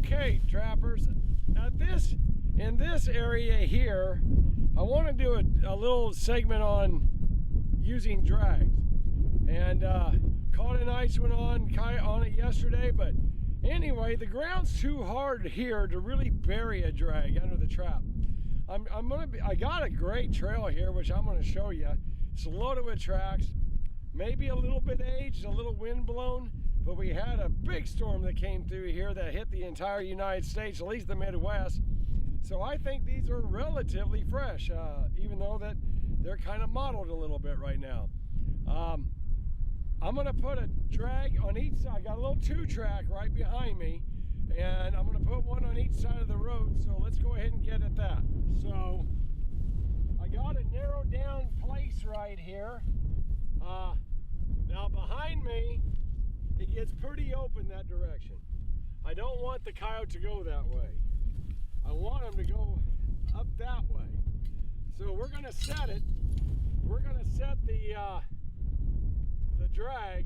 Okay, trappers, in this area here, I want to do a little segment on using drags. And caught a nice one on it yesterday, but anyway, the ground's too hard here to really bury a drag under the trap. I got a great trail here, which I'm going to show you. It's loaded with tracks, maybe a little bit aged, a little wind blown, but we had a big storm that came through here that hit the entire United States, at least the Midwest. So I think these are relatively fresh, even though that they're kind of mottled a little bit right now. I'm going to put a drag on each side. I got a little 2-track right behind me, and I'm going to put one on each side of the road. So let's go ahead and get at that. So I got a narrowed down place right here. Now behind me, it gets pretty open that direction. I don't want the coyote to go that way. I want him to go up that way. So we're going to set it. We're going to set the drag,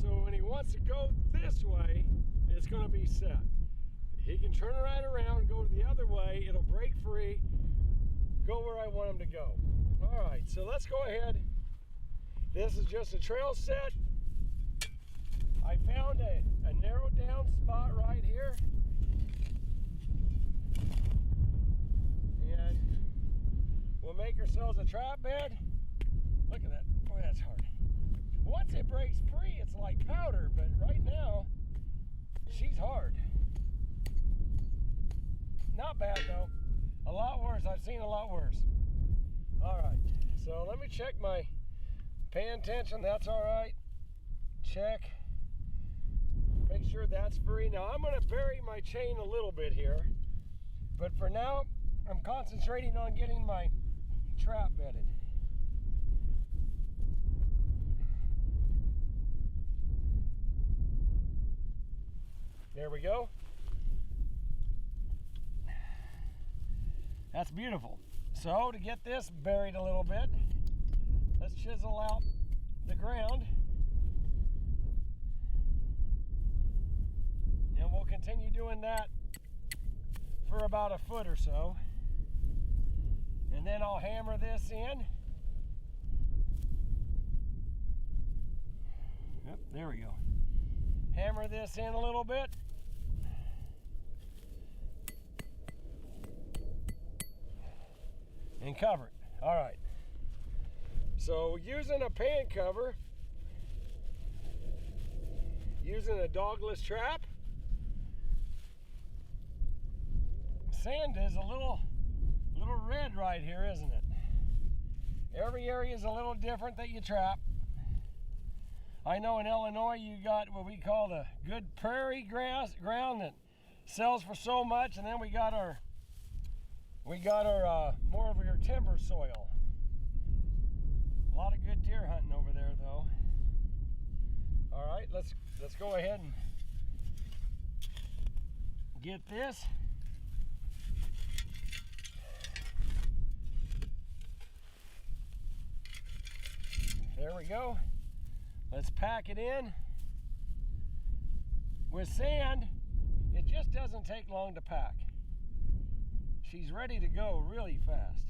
so when he wants to go this way, it's going to be set. He can turn right around, go the other way, it'll break free, go where I want him to go. All right, so let's go ahead. This is just a trail set. I found a narrowed down spot right here, and we'll make ourselves a trap bed. Look at that. Boy, that's hard. Once it breaks free, it's like powder, but right now, she's hard. Not bad though. A lot worse. I've seen a lot worse. All right, so let me check my paying attention. That's all right. Check. Make sure that's free. Now I'm going to bury my chain a little bit here, but for now, I'm concentrating on getting my trap bedded. There we go. That's beautiful. So to get this buried a little bit, let's chisel out the ground. And we'll continue doing that for about a foot or so. And then I'll hammer this in. Yep, there we go. Hammer this in a little bit. And cover it. All right. So using a pan cover, using a dogless trap, sand is a little red right here, isn't it? Every area is a little different that you trap. I know in Illinois you got what we call the good prairie grass ground that sells for so much, and then we got our more of your timber soil. A lot of good deer hunting over there though. All right, let's go ahead and get this. There we go. Let's pack it in. With sand, it just doesn't take long to pack. She's ready to go really fast.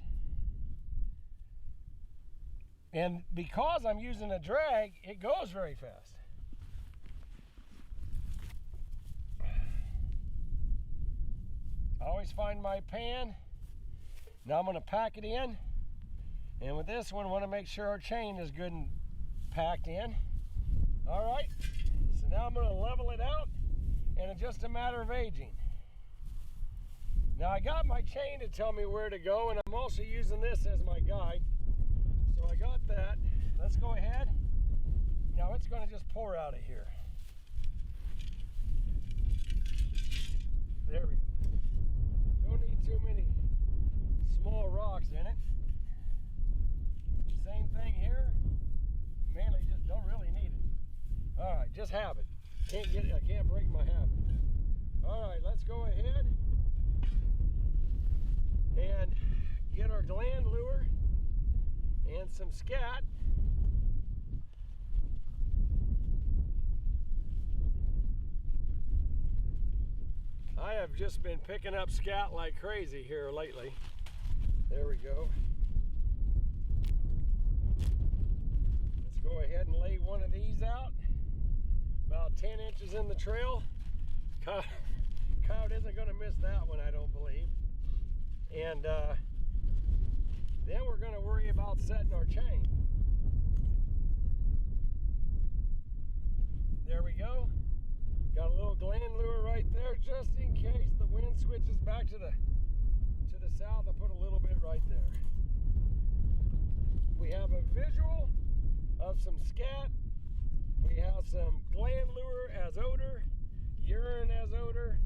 And because I'm using a drag, it goes very fast. I always find my pan. Now I'm going to pack it in. And with this one, I want to make sure our chain is good and packed in. All right, so now I'm going to level it out, and it's just a matter of aging. Now I got my chain to tell me where to go, and I'm also using this as my guide. So I got that. Let's go ahead. Now it's going to just pour out of here. There we go. Don't need too many small rocks in it. Same thing here. Mainly just don't really need it. All right, just have it. I can't break my habit. All right, let's go ahead and get our gland lure and some scat. I have just been picking up scat like crazy here lately. There we go. Let's go ahead and lay one of these out. About 10 inches in the trail. Coyote isn't going to miss that one, I don't believe. And then we're going to worry about setting our chain. There we go. Got a little gland lure right there, just in case the wind switches back to the south. I put a little bit right there. We have a visual of some scat. We have some gland lure as odor, urine as odor,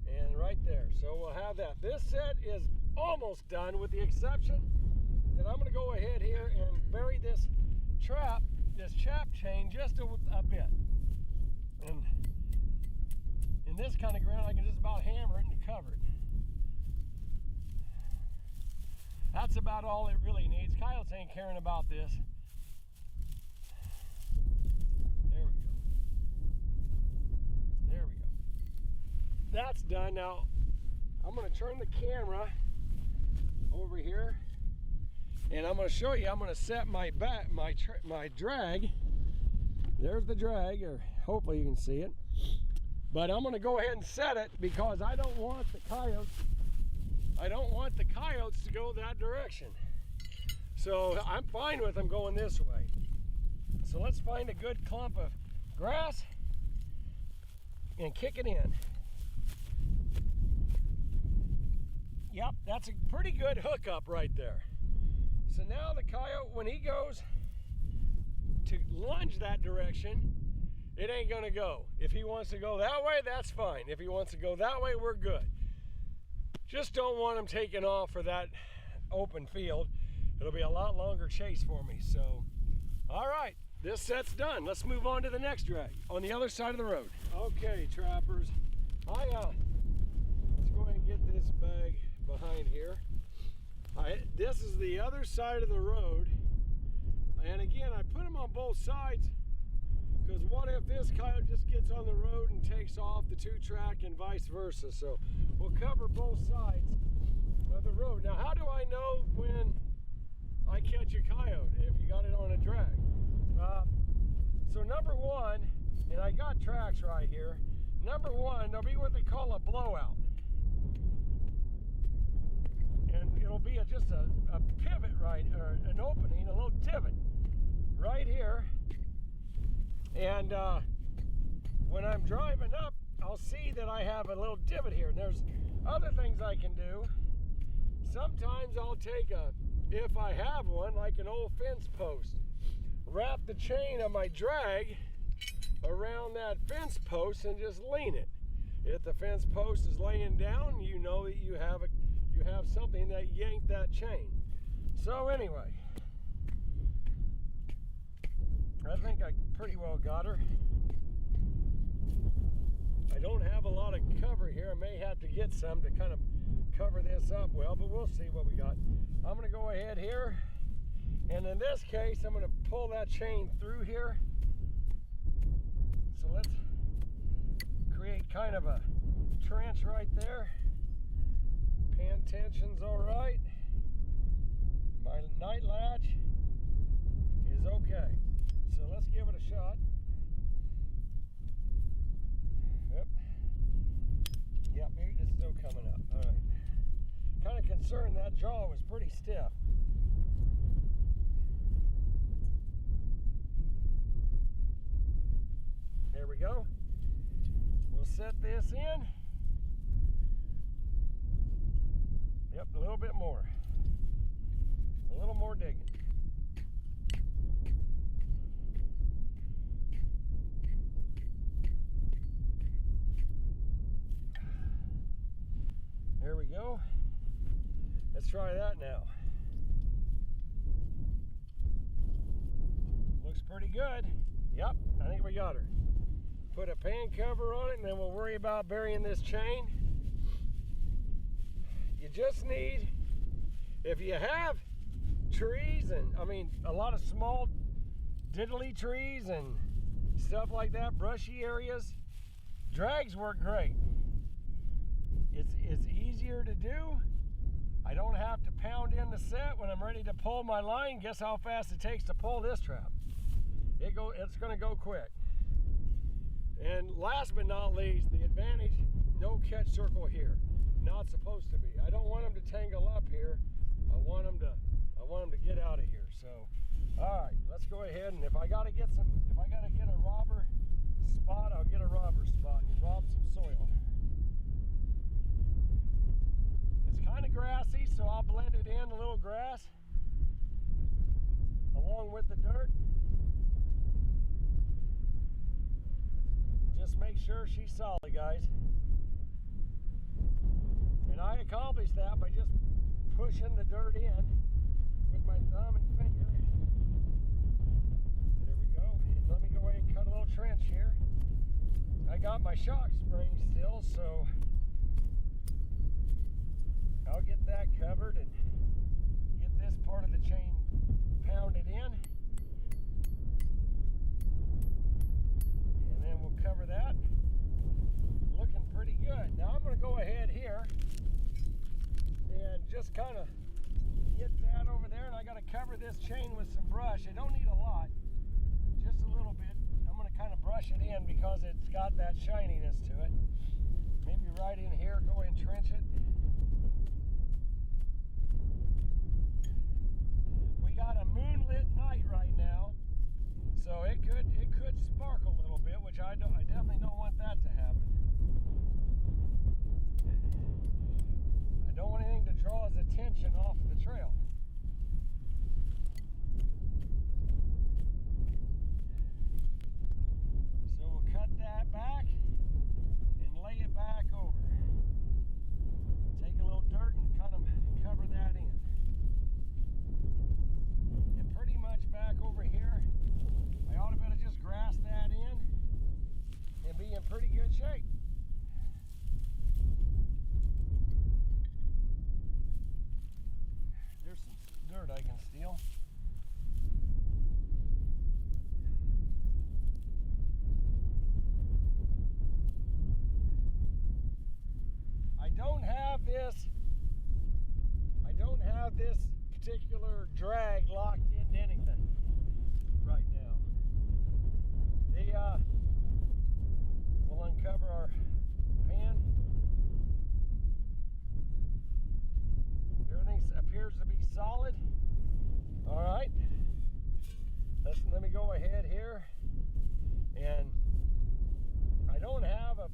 and right there. So we'll have that. This set is almost done, with the exception that I'm going to go ahead here and bury this trap, this chap chain, just a bit. And in this kind of ground, I can just about hammer it and cover it. That's about all it really needs. Coyotes ain't caring about this. There we go. There we go. That's done. Now, I'm going to turn the camera over here, and I'm going to show you. I'm going to set my drag. There's the drag, or hopefully you can see it. But I'm going to go ahead and set it because I don't want the coyotes to go that direction. So I'm fine with them going this way. So let's find a good clump of grass and kick it in. Yep, that's a pretty good hookup right there. So now the coyote, when he goes to lunge that direction, it ain't gonna go. If he wants to go that way, that's fine. If he wants to go that way, we're good. Just don't want him taking off for that open field. It'll be a lot longer chase for me. So, all right, this set's done. Let's move on to the next drag on the other side of the road. Okay, trappers, let's go ahead and get this bag behind here. This is the other side of the road. And again, I put them on both sides because what if this coyote just gets on the road and takes off the 2-track and vice versa? So we'll cover both sides of the road. Now, how do I know when I catch a coyote if you got it on a drag? So number one, and I got tracks right here. Number one, there'll be what they call a blowout. And it'll be just a pivot, right, or an opening, a little divot right here. And when I'm driving up, I'll see that I have a little divot here. And there's other things I can do. Sometimes I'll take if I have one, like an old fence post, wrap the chain of my drag around that fence post and just lean it. If the fence post is laying down, you know that you have something that yanked that chain. So anyway, I think I pretty well got her. I don't have a lot of cover here. I may have to get some to kind of cover this up well, but we'll see what we got. I'm going to go ahead here, and in this case, I'm going to pull that chain through here. So let's create kind of a trench right there. Pan tension's all right. My night latch is okay. So let's give it a shot. Yep, it's still coming up. All right. Kind of concerned that jaw was pretty stiff. There we go. We'll set this in. Yep, a little bit more. A little more digging. There we go. Let's try that now. Looks pretty good. Yep, I think we got her. Put a pan cover on it, and then we'll worry about burying this chain. You just need, if you have trees, and I mean a lot of small diddly trees and stuff like that, brushy areas, drags work great. it's easier to do. I don't have to pound in the set when I'm ready to pull my line. Guess how fast it takes to pull this trap? It's going to go quick. And last but not least, the advantage, no catch circle here. Not supposed to be. I don't want them to tangle up here. I want them to get out of here. So, all right, let's go ahead, and if I got to get a robber spot, I'll get a robber spot and rob some soil. It's kind of grassy, so I'll blend it in, a little grass along with the dirt. Just make sure she's solid, guys. And I accomplished that by just pushing the dirt in with my thumb and finger. There we go. And let me go ahead and cut a little trench here. I got my shock spring still, so I'll get that covered and get this part of the chain pounded in. And then we'll cover that. Looking pretty good. Now I'm going to go ahead here and just kind of get that over there, and I got to cover this chain with some brush. I don't need a lot, just a little bit. I'm going to kind of brush it in because it's got that shininess to it. Maybe right in here, go and trench it. We got a moonlit night right now, so it could sparkle a little bit, which I definitely don't want that to happen. I don't want anything to draw his attention off of the trail. So we'll cut that back and lay it back over. Take a little dirt and kind of cover that in. And pretty much back over here, I ought to be able to just grass that in and be in pretty good shape. There's some dirt I can steal. I don't have this particular drag locked into anything right now. We'll uncover our pan. Everything appears to be solid. All right, let me go ahead here, and I don't have a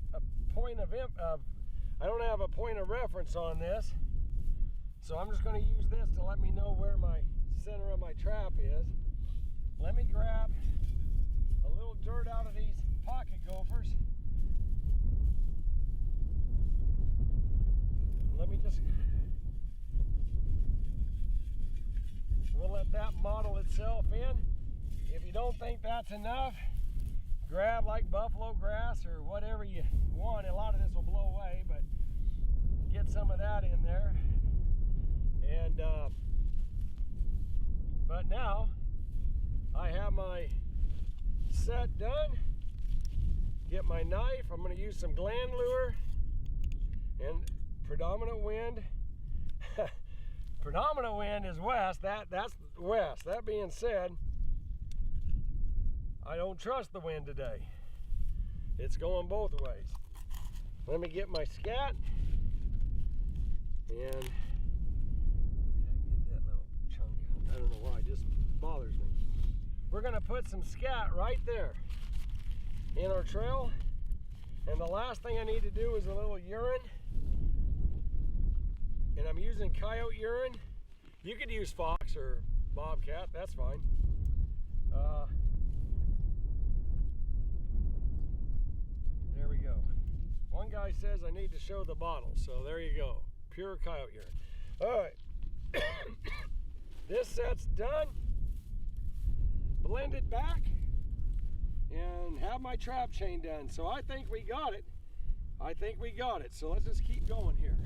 point of reference on this, so I'm just going to use this to let me know where my center of my trap is. Let me grab a little dirt out of these pocket gophers. Let me just, we'll let that model itself in. If you don't think that's enough, grab like buffalo grass or whatever you want. A lot of this will blow away, but get some of that in there. And but now I have my set done. Get my knife. I'm going to use some gland lure and predominant wind. Predominant wind is west. That's west. That being said, I don't trust the wind today. It's going both ways. Let me get my scat and get that little chunk out. I don't know why, it just bothers me. We're going to put some scat right there in our trail, and the last thing I need to do is a little urine, and I'm using coyote urine. You could use fox or bobcat, that's fine. There we go. One guy says I need to show the bottle, so there you go. Pure coyote urine. All right. This set's done. Blend it back and have my trap chain done. So I think we got it. So let's just keep going here.